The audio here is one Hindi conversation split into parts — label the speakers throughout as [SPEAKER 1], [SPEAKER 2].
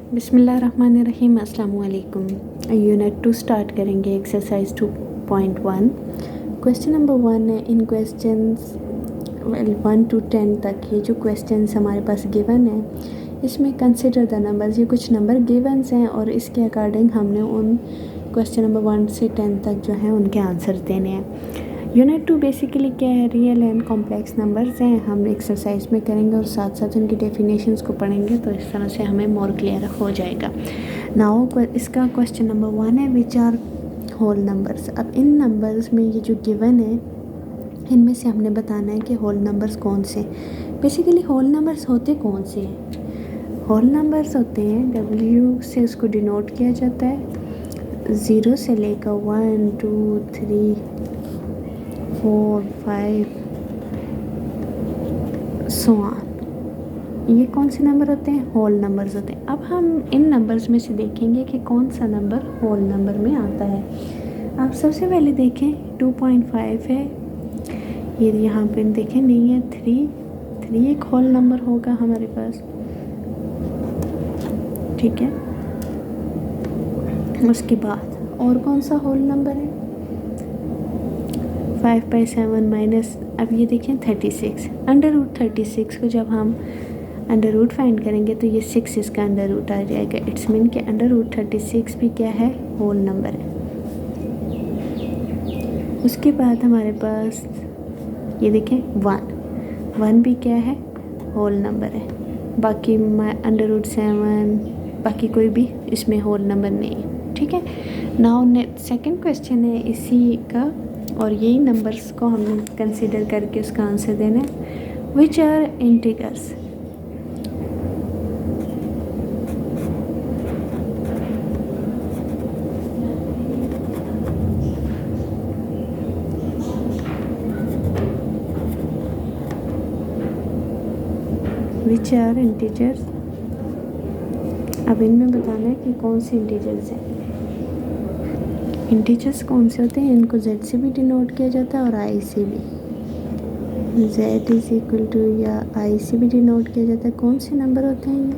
[SPEAKER 1] बिस्मिल्लाहिर्रहमानिर्रहीम। अस्सलाम वालेकुम। यूनिट 2 स्टार्ट करेंगे। एक्सरसाइज 2.1 क्वेश्चन नंबर 1 है। इन क्वेश्चंस 1 to 10 तक ये जो क्वेश्चंस हमारे पास गिवन है, इसमें कंसिडर द नंबर्स, ये कुछ नंबर गिवंस हैं और इसके अकॉर्डिंग हमने उन क्वेश्चन नंबर 1 से 10 तक जो है उनके आंसर देने हैं। यूनिट 2 बेसिकली क्या है, रियल एंड कॉम्प्लेक्स नंबर्स हैं। हम एक्सरसाइज में करेंगे और साथ साथ उनकी डेफिनेशंस को पढ़ेंगे, तो इस तरह से हमें मोर क्लियर हो जाएगा। नाउ इसका क्वेश्चन नंबर 1 है, विच आर होल नंबर्स। अब इन नंबर्स में ये जो गिवन है, इनमें से हमने बताना है कि होल नंबर्स कौन से। बेसिकली होल नंबर्स होते कौन से हैं? होल नंबर्स होते हैं, W से उसको डिनोट किया जाता है, 0 से लेकर 1 2 3 4 5 सो ऑन। ये कौन से नंबर होते हैं? होल नंबर्स होते हैं। अब हम इन नंबर्स में से देखेंगे कि कौन सा नंबर होल नंबर में आता है। आप सबसे पहले देखें 2.5 है, ये यहाँ पे देखें नहीं है। 3 एक होल नंबर होगा हमारे पास, ठीक है। उसके बाद और कौन सा होल नंबर है? 5/7 माइनस, अब ये देखें 36, √36 को जब हम अंडर रूट फाइंड करेंगे तो ये 6 इसका अंडर रूट आ जाएगा। इट्स मीन कि √36 भी क्या है? होल नंबर है। उसके बाद हमारे पास ये देखें 1 भी क्या है? होल नंबर है। बाकी √7, बाकी कोई भी इसमें होल नंबर नहीं है, ठीक है। नाउ सेकंड क्वेश्चन है इसी का, और यही नंबर्स को हमने कंसिडर करके उसका आंसर देना है। Which are integers. Which are integers. अब इनमें बताना है कि कौन से इंटीजर्स हैं। इंटीजर्स कौन से होते हैं? इनको Z से भी डिनोट किया जाता है और I से भी। Z = या I से भी डिनोट किया जाता है। कौन से नंबर होते हैं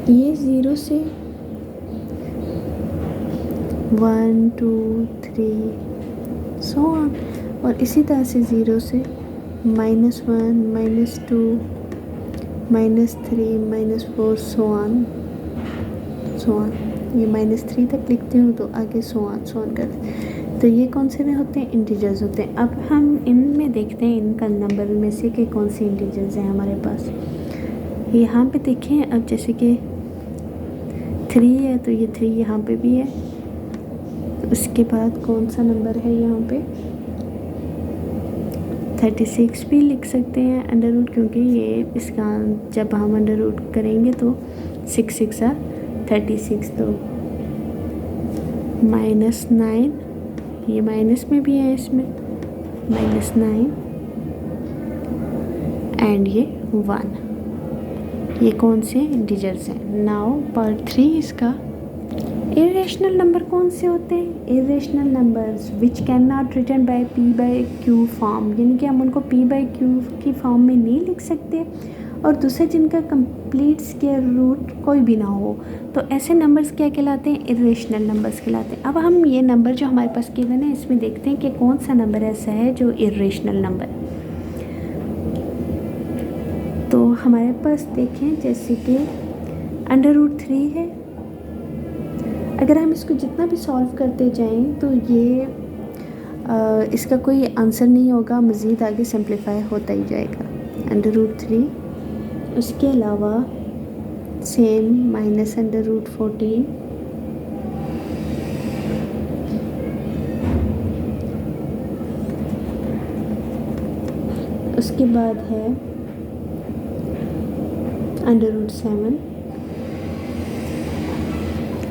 [SPEAKER 1] ये 0 से 1 2 3 सो ऑन, और इसी तरह से 0 से -1 -2 -3 -4 सो ऑन। ये -3 तक लिखती हूँ तो आगे सो ऑन कर। तो ये कौन से में होते हैं? इंटीजर्स होते हैं। अब हम इनमें देखते हैं इनका नंबर में से कि कौन से इंटीजर्स हैं हमारे पास। यहाँ पे देखें, अब जैसे कि 3 है तो ये 3 यहाँ पे भी है। उसके बाद कौन सा नंबर है यहाँ पे? 36 भी लिख सकते हैं अंडर रूट, क्योंकि ये इसका जब हम अंडर रूट करेंगे तो 6 6 36, तो -9, ये माइनस में भी है, इसमें -9 एंड ये 1। ये कौन से इंटीजर्स हैं? नाउ पार्ट 3 इसका, इरेशनल नंबर कौन से होते हैं? Irrational numbers which can not written by P/Q form, यानी कि हम उनको P/Q की फॉर्म में नहीं लिख सकते, और दूसरा जिनका कंप्लीट स्क्वायर रूट कोई भी ना हो, तो ऐसे नंबर्स क्या कहलाते हैं? इरेशनल नंबर्स कहलाते हैं। अब हम ये नंबर जो हमारे पास गिवन है, इसमें देखते हैं कि कौन सा नंबर ऐसा है जो इरेशनल नंबर है। तो हमारे पास देखें जैसे कि √3 है। अगर हम इसको जितना भी सॉल्व करते जाएं तो ये इसका कोई आंसर नहीं होगा, मज़ीद आगे सिंप्लीफाई होता ही जाएगा। √3, उसके अलावा सेम -√14, उसके बाद है √7,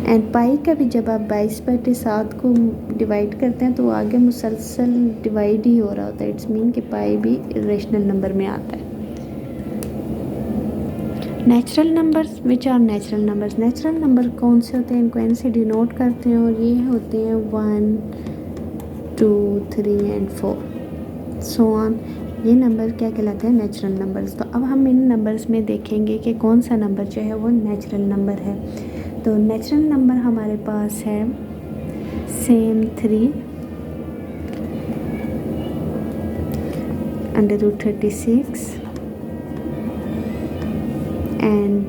[SPEAKER 1] एंड पाई का भी जब आप 22/7 को डिवाइड करते हैं तो आगे मुसलसल डिवाइड ही हो रहा होता है। इट्स मीन कि पाई भी इरेशनल नंबर में आता है। Natural numbers, which are natural numbers. Natural number कौन से होते हैं? इनको N से डिनोट करते हैं, और ये होते हैं 1 2 3 एंड 4 सो ऑन। ये नंबर क्या कहलाते हैं, नेचुरल नंबर्स। तो अब हम इन नंबर्स में देखेंगे कि कौन सा नंबर जो है वो नेचुरल नंबर है। तो नेचुरल नंबर हमारे पास है same 3 √36 and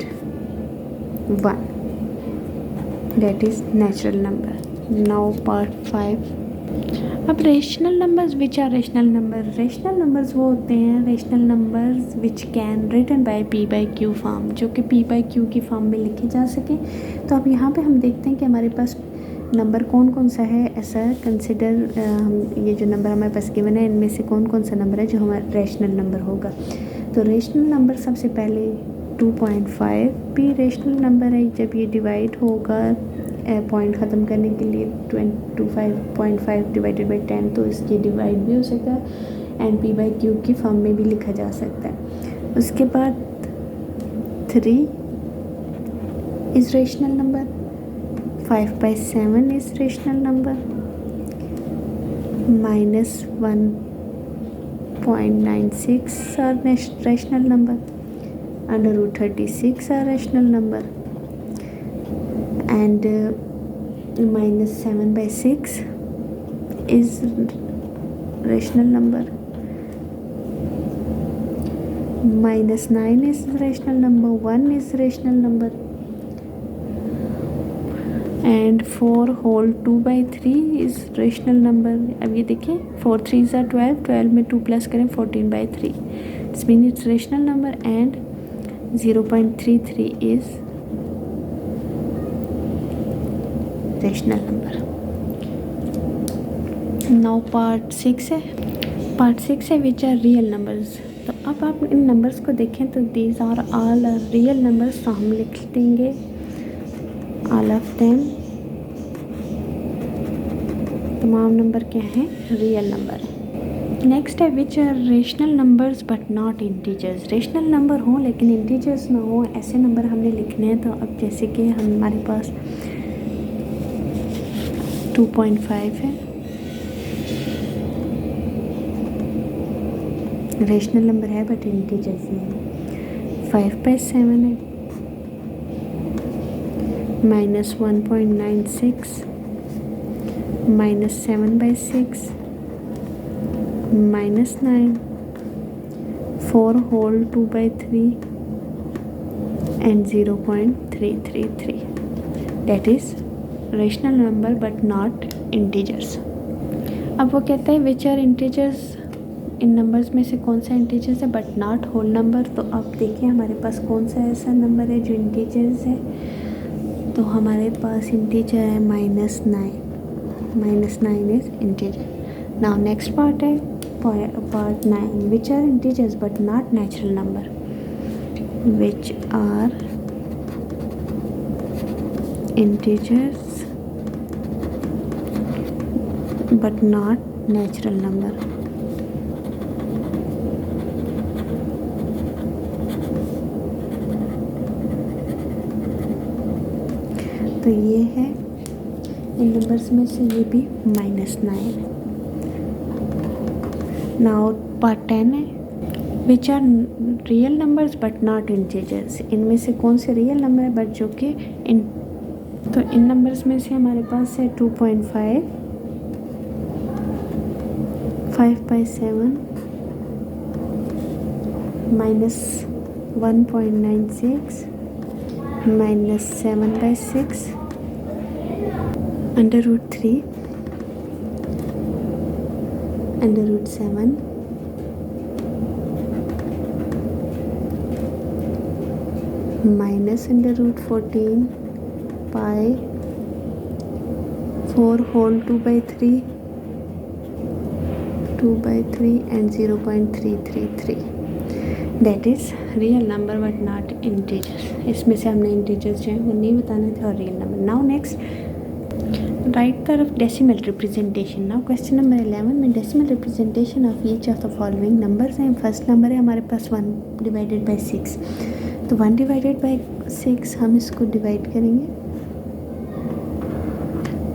[SPEAKER 1] 1, that is natural number. Now part 5. अब rational numbers which are rational number. Rational numbers वो होते हैं rational numbers which can written by p/q form, जो कि p/q की फॉर्म में लिखे जा सके। तो अब यहाँ पे हम देखते हैं कि हमारे पास नंबर कौन कौन सा है। ऐसा कंसिडर हम ये जो नंबर हमारे पास गिवन है इनमें से कौन कौन सा नंबर है जो हमारा रेशनल नंबर होगा। तो रेशनल नंबर सबसे पहले 2.5 भी रेशनल नंबर है। जब ये डिवाइड होगा पॉइंट ख़त्म करने के लिए 25.5 डिवाइडेड बाई 10, तो इसकी डिवाइड भी हो सकता है एंड p/q की फॉर्म में भी लिखा जा सकता है। उसके बाद 3 is rational number, 5/7 is rational number, -1.96 are rational number, √36 are rational number, and -7/6 is rational number, -9 is rational number, 1 is rational number, and 4 whole 2/3 is rational number। अब ये देखिए 4 3s are 12, 12 में 2 प्लस करें 14/3, this means it's rational number, and 0.33 is rational number। Now part 6 है। part 6 है which are real numbers। तो अब आप इन नंबर्स को देखें तो these are all real numbers, तो हम लिख देंगे all of them, तमाम नंबर क्या हैं, रियल नंबर है। नेक्स्ट है which are rational numbers but not integers. Rational number हो लेकिन इंटीजर्स ना हो, ऐसे नंबर हमने लिखने हैं। तो अब जैसे कि हमारे पास 2.5 है, रेशनल नंबर है बट इंटीजर्स नहीं है। 5/7 है, -1.96, -7/6, -9, 4 whole 2/3 and 0.333, that is rational number but not integers। अब वो कहता है विच आर इंटीजर्स, इन नंबर्स में से कौन सा इंटीजर्स है बट नॉट होल नंबर। तो अब देखिए हमारे पास कौन सा ऐसा नंबर है जो इंटीजर्स है। तो हमारे पास इंटीजर है -9, -9 is integer. Now next part है part 9 which are integers but not natural number, which are integers but not natural number। तो ये है इन नंबर्स में से ये भी -9 है। नाउ पार्ट 10 है which are real numbers but not integers. इनमें से कौन से रियल नंबर है बट जो कि तो इन नंबर्स में से हमारे पास है 2.5, 5/7, -1.96, -7/6, √3, √7, -√14, pi, 4 whole 2/3 and 0.333, that is real number but not integers। इसमें से हमने इंटीजर्स जो हैं वो नहीं बताने थे और real number. Now next right तरफ decimal representation. Now question number 11 में decimal representation of each of the following numbers हैं। फर्स्ट नंबर है हमारे पास 1/6। तो 1/6 हम इसको डिवाइड करेंगे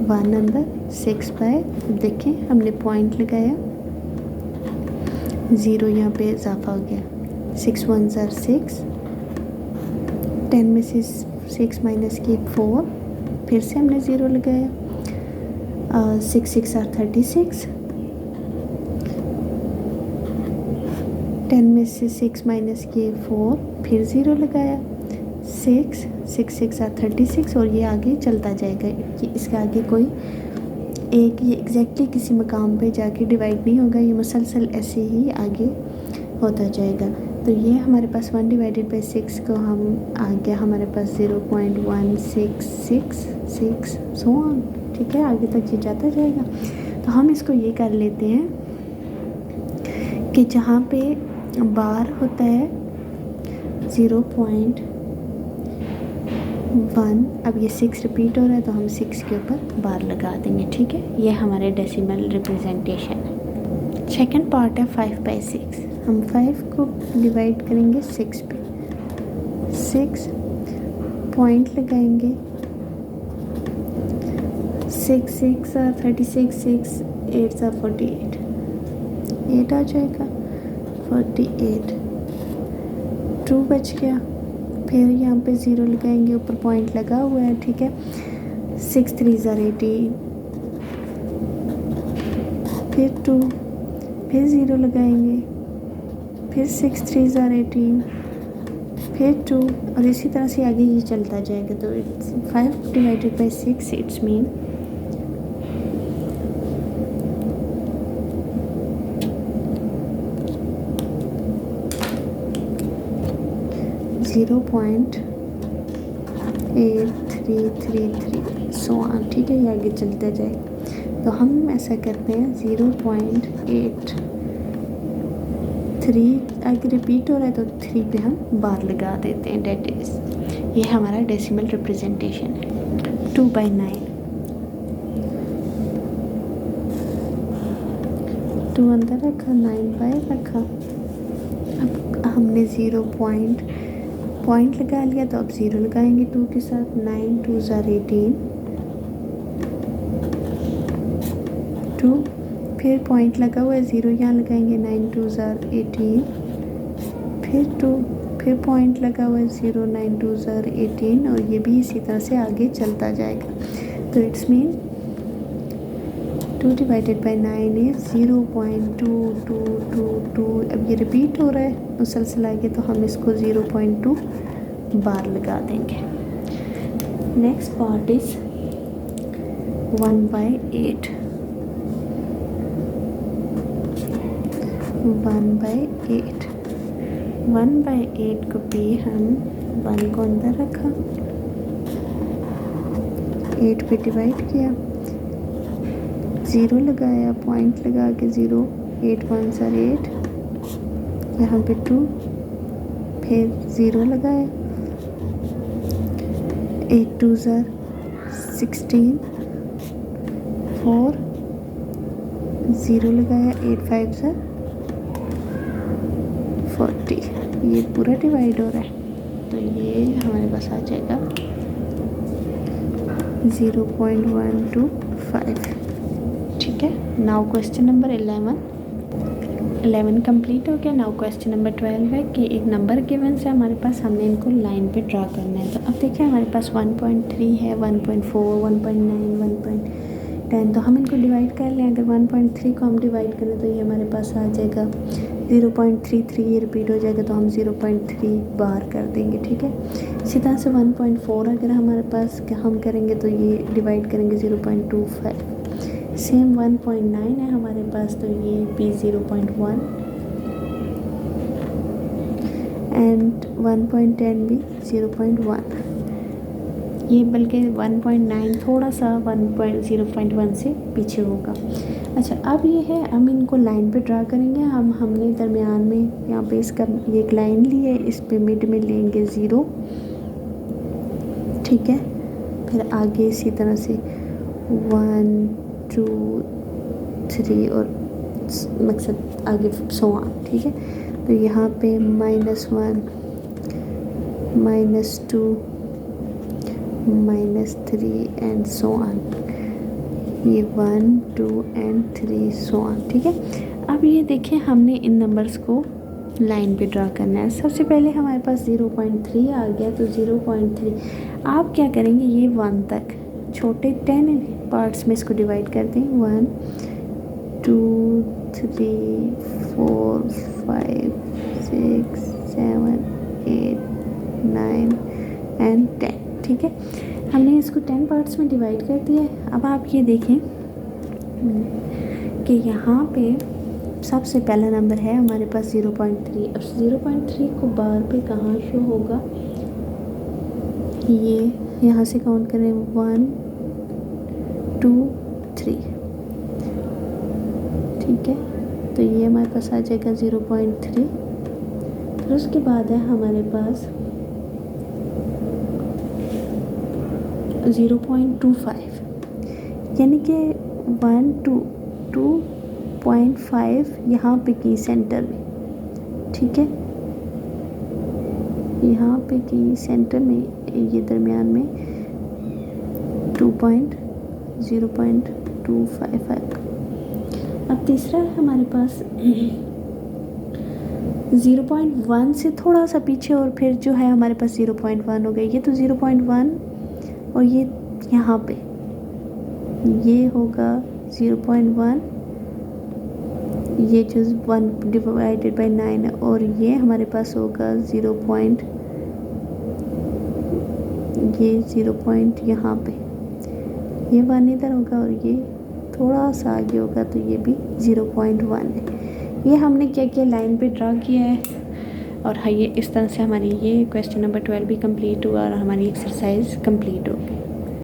[SPEAKER 1] 1/6 बाय, देखें हमने पॉइंट लगाया ज़ीरो यहाँ पे इजाफा हो गया, 6 1 6, 10 में से 6 माइनस की 4, फिर से हमने ज़ीरो लगाया, 6 6 36, 10 में से 6 माइनस किए 4, फिर ज़ीरो लगाया, 6 6 6 36, और ये आगे चलता जाएगा। कि इसके आगे कोई एक ये एग्जैक्टली किसी मकाम पे जाके डिवाइड नहीं होगा, ये मुसलसल ऐसे ही आगे होता जाएगा। तो ये हमारे पास 1 डिवाइडेड बाई 6 को हम आ गया हमारे पास 0.166 सो ऑन, ठीक है, आगे तक ये जाता जाएगा। तो हम इसको ये कर लेते हैं कि जहाँ पे बार होता है 0.1, अब ये 6 रिपीट हो रहा है तो हम 6 के ऊपर बार लगा देंगे, ठीक है। ये हमारे डेसिमल रिप्रेजेंटेशन है। सेकेंड पार्ट है 5/6। हम 5 को डिवाइड करेंगे 6 पे, 6 पॉइंट लगाएंगे, 6 6 36, 6 8 48, 8 आ जाएगा, 48, 2 बच गया। फिर यहाँ पे ज़ीरो लगाएंगे, ऊपर पॉइंट लगा हुआ है, ठीक है, 6 3 18, फिर 2, फिर ज़ीरो लगाएंगे, फिर 6 3 18, फिर 2, और इसी तरह से आगे ये चलता जाएगा। तो 5 divided by 6 it's mean 0.8333 so on, ठीक है, ये आगे चलता जाएगा। तो हम ऐसा करते हैं 0.83 आगे रिपीट हो रहा है तो 3 पे हम बार लगा देते हैं, डेट इज ये हमारा डेसिमल रिप्रेजेंटेशन है। 2/9, 2 अंदर रखा, 9 रखा। अब हमने 0 पॉइंट लगा लिया, तो अब ज़ीरो लगाएंगे 2 के साथ, 9 2 18, 2, फिर पॉइंट लगा हुआ है, ज़ीरो यहाँ लगाएंगे, 9 2 18, फिर 2, फिर पॉइंट लगा हुआ है, 0 9 2 18, और ये भी इसी तरह से आगे चलता जाएगा। तो it's mean 2 divided by 9 is 0.2222। अब ये रिपीट हो रहा है मुसलसल आगे, तो हम इसको 0.2 बार लगा देंगे। नेक्स्ट पार्ट इज 1/8, 1/8, 1/8 को भी हम 1 को अंदर रखा, 8 पे डिवाइड किया, ज़ीरो लगाया, पॉइंट लगा के 0 8 1 8, यहाँ पे 2, फिर ज़ीरो लगाया, 8 2 16, 4, ज़ीरो लगाया, 8 5 40, ये पूरा डिवाइड हो रहा है। तो ये हमारे पास आ जाएगा 0.125, ठीक है। नाउ क्वेश्चन नंबर 11 कंप्लीट हो गया। नाउ क्वेश्चन नंबर 12 है कि एक नंबर गिवन से हमारे पास, हमने इनको लाइन पे ड्रा करना है। तो अब देखिए हमारे पास 1.3 है, 1.4 1.9 1.10, तो हम इनको डिवाइड कर लें। अगर 1.3 को हम डिवाइड करें तो ये हमारे पास आ जाएगा 0.33, ये रिपीट हो जाएगा तो हम 0.3 बार कर देंगे, ठीक है। इसी तरह से 1.4 अगर हमारे पास हम करेंगे तो ये डिवाइड करेंगे 0.25, सेम 1.9 है हमारे पास, तो ये भी 0.1, एंड 1.10 भी 0.1, ये बल्कि 1.9 थोड़ा सा 0.1 से पीछे होगा। अच्छा, अब ये है, हम इनको लाइन पे ड्रा करेंगे। हमने दरमियान में यहाँ पे इसका ये एक लाइन ली है, इस पे मिड में लेंगे 0, ठीक है। फिर आगे इसी तरह से 1 2 3 और मकसद आगे सो ऑन, ठीक है। तो यहाँ पे -1 -2 -3 एंड सो ऑन, ये 1 2 एंड 3 सो ऑन, ठीक है। अब अब ये देखें, हमने इन नंबर्स को लाइन पे ड्रा करना है। सबसे पहले हमारे पास 0.3 आ गया, तो 0.3 आप क्या करेंगे, ये 1 तक छोटे 10 पार्ट्स में इसको डिवाइड कर दें। 1 2 3 4 5 6 7 8 9 एंड 10। ठीक है, हमने इसको 10 पार्ट्स में डिवाइड कर दिया है। अब आप ये देखें कि यहाँ पे सबसे पहला नंबर है हमारे पास 0.3। अब 0.3 को बार पे कहाँ शो होगा, ये यहाँ से काउंट करें 1 2 3। ठीक है, तो ये हमारे पास आ जाएगा 0.3। फिर उसके बाद है हमारे पास 0.25, यानी कि 1 2 2.5 यहाँ पे की सेंटर में। ठीक है, यहाँ पे की सेंटर में, ये दरमियान में 0.25 आएगा। अब तीसरा है हमारे पास 0.1 से थोड़ा सा पीछे, और फिर जो है हमारे पास 0.1 हो गया। ये तो 0.1 और ये यहाँ पे ये होगा 0.1, ये जो 1 डिवाइडेड बाई 9 है, और ये हमारे पास होगा 0 पॉइंट यहाँ पे, ये 1 इधर होगा और ये थोड़ा सा आगे होगा, तो ये भी 0.1 है। ये हमने क्या किया, लाइन पे ड्रा किया है। और हाँ, ये इस तरह से हमारी ये क्वेश्चन नंबर 12 भी कंप्लीट हुआ और हमारी एक्सरसाइज कंप्लीट हो गई।